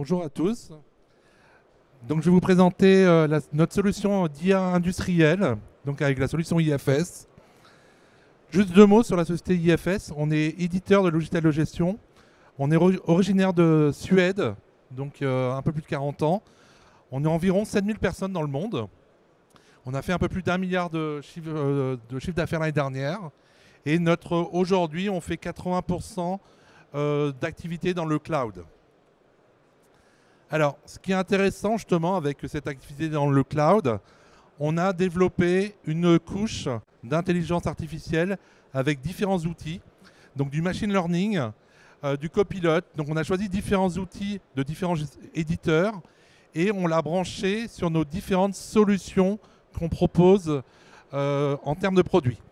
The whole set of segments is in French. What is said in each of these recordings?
Bonjour à tous. Donc, je vais vous présenter notre solution d'IA industrielle, donc avec la solution IFS. Juste deux mots sur la société IFS. On est éditeur de logiciels de gestion. On est originaire de Suède, donc un peu plus de 40 ans. On est environ 7000 personnes dans le monde. On a fait un peu plus d'1 milliard de chiffre d'affaires l'année dernière. Et aujourd'hui, on fait 80% d'activité dans le cloud. Alors, ce qui est intéressant justement avec cette activité dans le cloud, on a développé une couche d'intelligence artificielle avec différents outils, donc du machine learning, du copilote. Donc on a choisi différents outils de différents éditeurs et on l'a branché sur nos différentes solutions qu'on propose en termes de produits.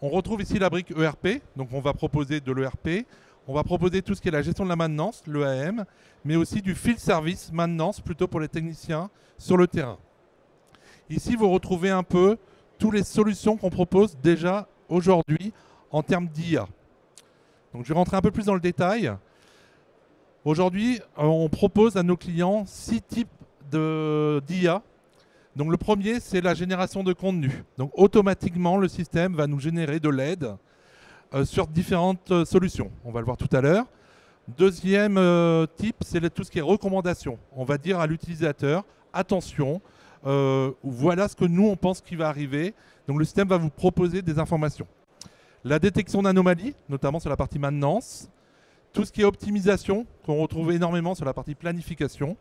On retrouve ici la brique ERP, donc on va proposer de l'ERP. On va proposer tout ce qui est la gestion de la maintenance, l'EAM, mais aussi du field service maintenance, plutôt pour les techniciens sur le terrain. Ici, vous retrouvez un peu toutes les solutions qu'on propose déjà aujourd'hui en termes d'IA. Donc, je vais rentrer un peu plus dans le détail. Aujourd'hui, on propose à nos clients 6 types d'IA. Donc, le premier, c'est la génération de contenu. Donc, automatiquement, le système va nous générer de l'aide sur différentes solutions. On va le voir tout à l'heure. Deuxième type, c'est tout ce qui est recommandation. On va dire à l'utilisateur, attention, voilà ce que nous on pense qui va arriver. Donc le système va vous proposer des informations. La détection d'anomalies, notamment sur la partie maintenance. Tout ce qui est optimisation, qu'on retrouve énormément sur la partie planification.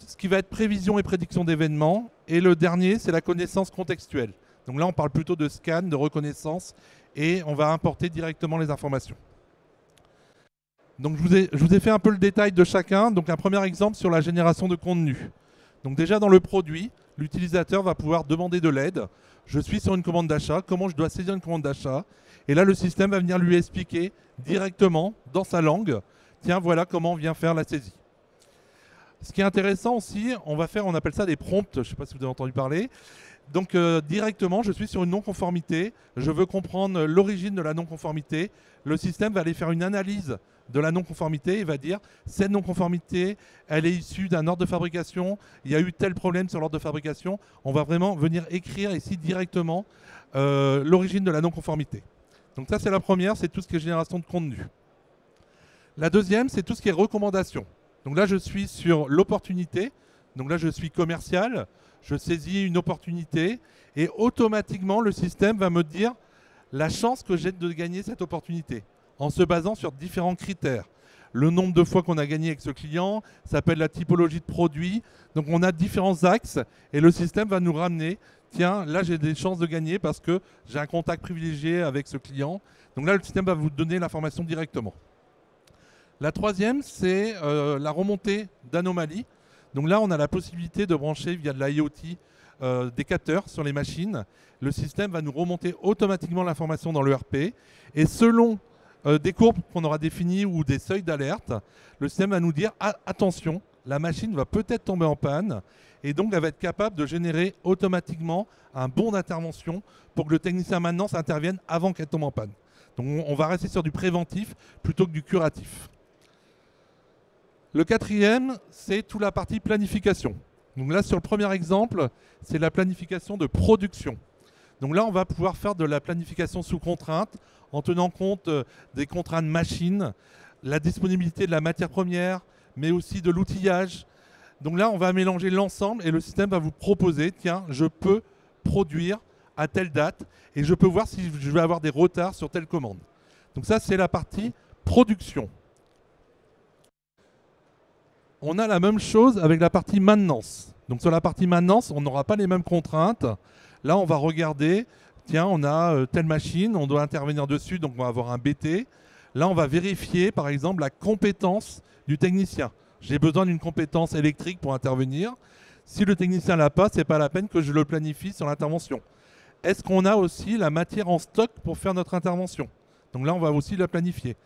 Ce qui va être prévision et prédiction d'événements. Et le dernier, c'est la connaissance contextuelle. Donc là, on parle plutôt de scan, de reconnaissance, et on va importer directement les informations. Donc je vous ai fait un peu le détail de chacun. Donc un premier exemple sur la génération de contenu. Donc déjà dans le produit, l'utilisateur va pouvoir demander de l'aide. Je suis sur une commande d'achat, comment je dois saisir une commande d'achat? Et là, le système va venir lui expliquer directement dans sa langue, tiens, voilà comment on vient faire la saisie. Ce qui est intéressant aussi, on appelle ça des prompts, je ne sais pas si vous avez entendu parler. Donc directement, je suis sur une non-conformité, je veux comprendre l'origine de la non-conformité. Le système va aller faire une analyse de la non-conformité et va dire cette non-conformité, elle est issue d'un ordre de fabrication, il y a eu tel problème sur l'ordre de fabrication. On va vraiment venir écrire ici directement l'origine de la non-conformité. Donc ça, c'est la première, c'est tout ce qui est génération de contenu. La deuxième, c'est tout ce qui est recommandation. Donc là, je suis sur l'opportunité. Donc là, je suis commercial. Je saisis une opportunité et automatiquement, le système va me dire la chance que j'ai de gagner cette opportunité en se basant sur différents critères. Le nombre de fois qu'on a gagné avec ce client, ça s'appelle la typologie de produit. Donc on a différents axes et le système va nous ramener, tiens, là j'ai des chances de gagner parce que j'ai un contact privilégié avec ce client. Donc là, le système va vous donner l'information directement. La troisième, c'est la remontée d'anomalies. Donc là, on a la possibilité de brancher via de l'IoT des capteurs sur les machines. Le système va nous remonter automatiquement l'information dans l'ERP. Et selon des courbes qu'on aura définies ou des seuils d'alerte, le système va nous dire attention, la machine va peut-être tomber en panne. Et donc, elle va être capable de générer automatiquement un bon d'intervention pour que le technicien maintenance intervienne avant qu'elle tombe en panne. Donc, on va rester sur du préventif plutôt que du curatif. Le quatrième, c'est toute la partie planification. Donc là, sur le premier exemple, c'est la planification de production. Donc là, on va pouvoir faire de la planification sous contrainte en tenant compte des contraintes machines, la disponibilité de la matière première, mais aussi de l'outillage. Donc là, on va mélanger l'ensemble et le système va vous proposer, tiens, je peux produire à telle date et je peux voir si je vais avoir des retards sur telle commande. Donc ça, c'est la partie production. On a la même chose avec la partie maintenance. Donc sur la partie maintenance, on n'aura pas les mêmes contraintes. Là, on va regarder, tiens, on a telle machine, on doit intervenir dessus, donc on va avoir un BT. Là, on va vérifier, par exemple, la compétence du technicien. J'ai besoin d'une compétence électrique pour intervenir. Si le technicien ne l'a pas, ce n'est pas la peine que je le planifie sur l'intervention. Est-ce qu'on a aussi la matière en stock pour faire notre intervention? Donc là, on va aussi la planifier.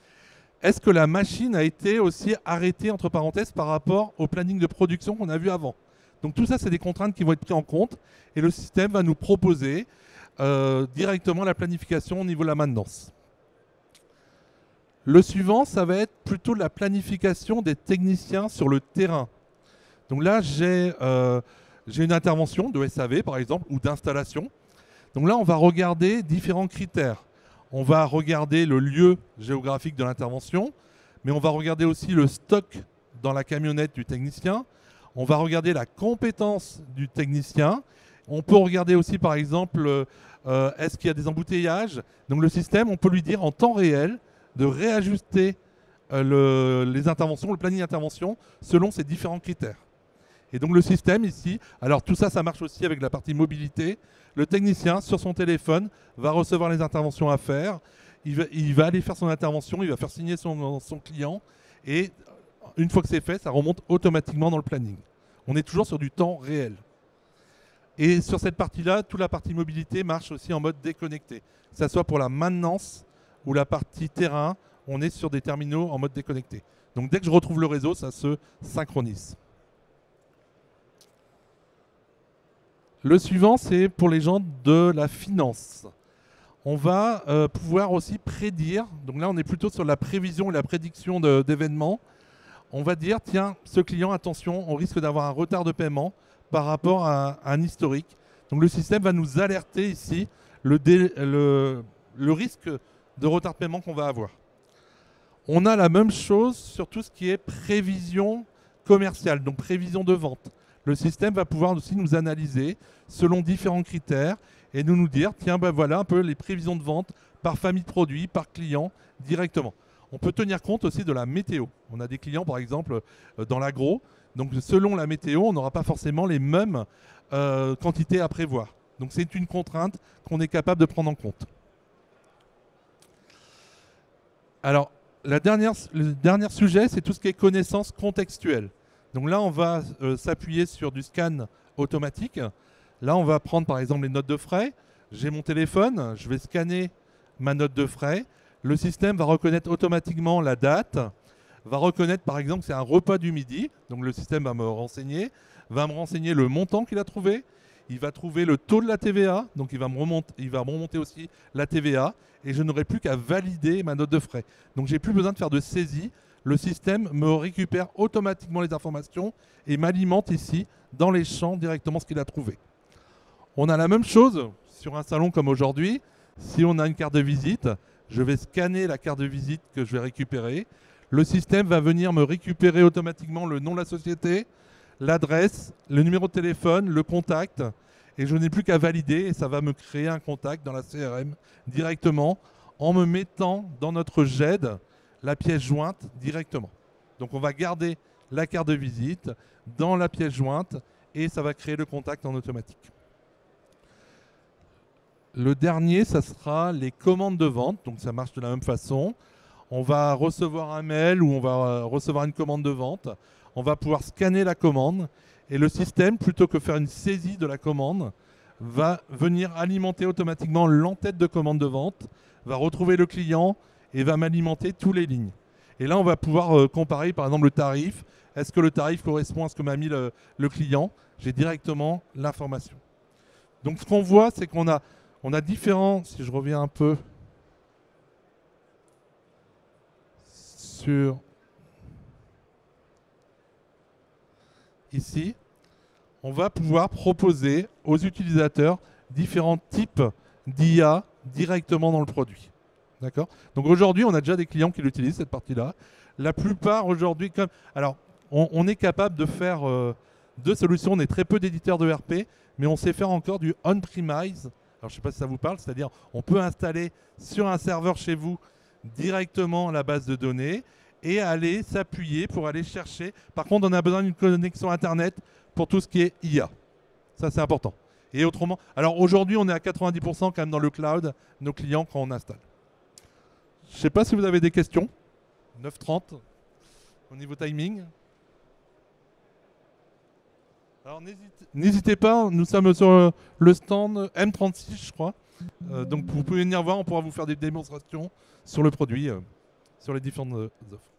Est-ce que la machine a été aussi arrêtée, entre parenthèses, par rapport au planning de production qu'on a vu avant? Donc tout ça, c'est des contraintes qui vont être prises en compte et le système va nous proposer directement la planification au niveau de la maintenance. Le suivant, ça va être plutôt la planification des techniciens sur le terrain. Donc là, j'ai une intervention de SAV, par exemple, ou d'installation. Donc là, on va regarder différents critères. On va regarder le lieu géographique de l'intervention, mais on va regarder aussi le stock dans la camionnette du technicien. On va regarder la compétence du technicien. On peut regarder aussi, par exemple, est-ce qu'il y a des embouteillages. Donc le système, on peut lui dire en temps réel de réajuster les interventions, le planning d'intervention, selon ces différents critères. Et donc le système ici, alors tout ça, ça marche aussi avec la partie mobilité. Le technicien, sur son téléphone, va recevoir les interventions à faire. Il va aller faire son intervention, il va faire signer son client. Et une fois que c'est fait, ça remonte automatiquement dans le planning. On est toujours sur du temps réel. Et sur cette partie-là, toute la partie mobilité marche aussi en mode déconnecté. Que ce soit pour la maintenance ou la partie terrain, on est sur des terminaux en mode déconnecté. Donc dès que je retrouve le réseau, ça se synchronise. Le suivant, c'est pour les gens de la finance. On va pouvoir aussi prédire, donc là on est plutôt sur la prévision et la prédiction d'événements. On va dire, tiens, ce client, attention, on risque d'avoir un retard de paiement par rapport à un historique. Donc le système va nous alerter ici le risque de retard de paiement qu'on va avoir. On a la même chose sur tout ce qui est prévision commerciale, donc prévision de vente. Le système va pouvoir aussi nous analyser selon différents critères et nous dire, tiens, ben voilà un peu les prévisions de vente par famille de produits, par client, directement. On peut tenir compte aussi de la météo. On a des clients, par exemple, dans l'agro. Donc, selon la météo, on n'aura pas forcément les mêmes quantités à prévoir. Donc, c'est une contrainte qu'on est capable de prendre en compte. Alors, le dernier sujet, c'est tout ce qui est connaissance contextuelle. Donc là, on va s'appuyer sur du scan automatique. Là, on va prendre par exemple les notes de frais. J'ai mon téléphone, je vais scanner ma note de frais. Le système va reconnaître automatiquement la date, va reconnaître par exemple que c'est un repas du midi. Donc le système va me renseigner le montant qu'il a trouvé. Il va trouver le taux de la TVA, donc il va me remonter aussi la TVA. Et je n'aurai plus qu'à valider ma note de frais. Donc j'ai plus besoin de faire de saisie. Le système me récupère automatiquement les informations et m'alimente ici dans les champs directement ce qu'il a trouvé. On a la même chose sur un salon comme aujourd'hui. Si on a une carte de visite, je vais scanner la carte de visite que je vais récupérer. Le système va venir me récupérer automatiquement le nom de la société, l'adresse, le numéro de téléphone, le contact. Et je n'ai plus qu'à valider et ça va me créer un contact dans la CRM directement en me mettant dans notre GED la pièce jointe directement. Donc on va garder la carte de visite dans la pièce jointe et ça va créer le contact en automatique. Le dernier, ça sera les commandes de vente. Donc ça marche de la même façon. On va recevoir un mail ou on va recevoir une commande de vente. On va pouvoir scanner la commande et le système, plutôt que faire une saisie de la commande, va venir alimenter automatiquement l'entête de commande de vente, va retrouver le client et va m'alimenter toutes les lignes. Et là, on va pouvoir comparer par exemple le tarif. Est-ce que le tarif correspond à ce que m'a mis le client? J'ai directement l'information. Donc ce qu'on voit, c'est qu'on a différents, si je reviens un peu sur ici, on va pouvoir proposer aux utilisateurs différents types d'IA directement dans le produit. D'accord ? Donc aujourd'hui, on a déjà des clients qui l'utilisent, cette partie-là. La plupart aujourd'hui, alors on est capable de faire deux solutions. On est très peu d'éditeurs de RP, mais on sait faire encore du on-premise. Alors je ne sais pas si ça vous parle, c'est-à-dire on peut installer sur un serveur chez vous directement la base de données et aller s'appuyer pour aller chercher. Par contre, on a besoin d'une connexion Internet pour tout ce qui est IA. Ça, c'est important. Et autrement, alors aujourd'hui, on est à 90% quand même dans le cloud, nos clients, quand on installe. Je ne sais pas si vous avez des questions. 9h30 au niveau timing. Alors n'hésitez pas, nous sommes sur le stand M36, je crois. Donc vous pouvez venir voir, on pourra vous faire des démonstrations sur le produit, sur les différentes offres.